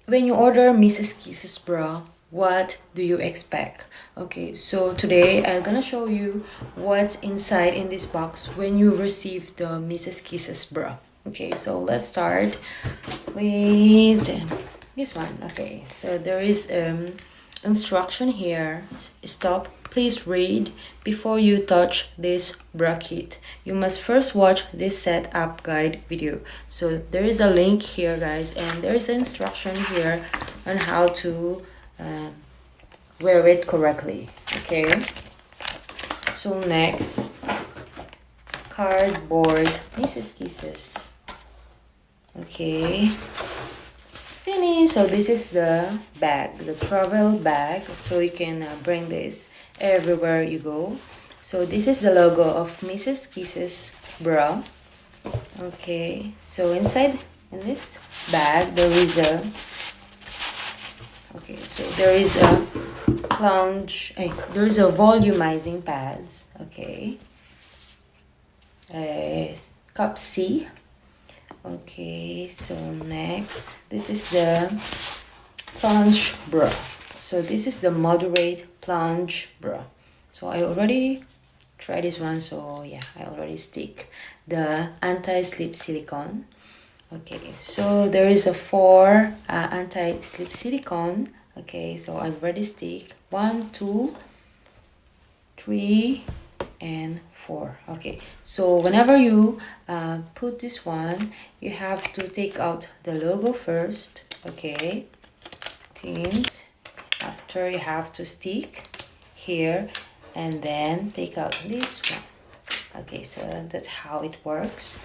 When you order Mrs. Kisses bra, what do you expect? Okay, so today I'm gonna show you what's inside in this box when you receive the Mrs. Kisses bra. Okay, so let's start with this one. Okay, so there is instruction here. Stop, please read before you touch this bra kit. You must first watch this setup guide video. So there is a link here, guys, and there is instruction here on how to wear it correctly. Okay, so next, cardboard Mrs. Kisses. Okay, so this is the bag, the travel bag, so you can bring this everywhere you go. So this is the logo of Mrs. Kisses bra. Okay, so inside in this bag there is a there is a volumizing pads. Okay, cup C. Okay, so next, this is the Plunge Bra. So this is the moderate Plunge Bra. So I already tried this one, so yeah, I already stick the anti-slip silicone. Okay, so there is a 4 anti-slip silicone. Okay, so I already stick 1, 2, 3 and 4. Okay, so whenever you put this one, you have to take out the logo first. Okay, things after you have to stick here and then take out this one. Okay, so that's how it works.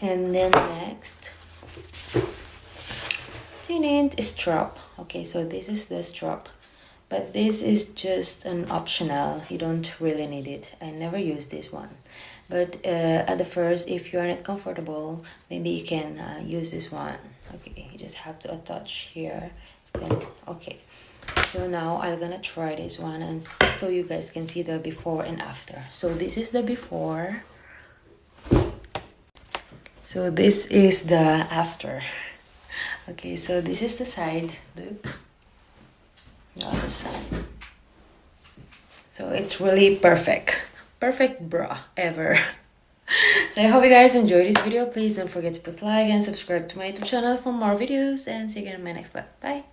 And then next, strap. Okay, so this is the strap, but this is just an optional. You don't really need it. I never use this one, but at the first, if you are not comfortable, maybe you can use this one. Okay, you just have to attach here. Then okay, so now I'm gonna try this one, and so you guys can see the before and after. So this is the before, so this is the after. Okay, so this is the side look, the other side. So it's really perfect bra ever. So I hope you guys enjoyed this video. Please don't forget to put like and subscribe to my YouTube channel for more videos, and see you again in my next live. Bye.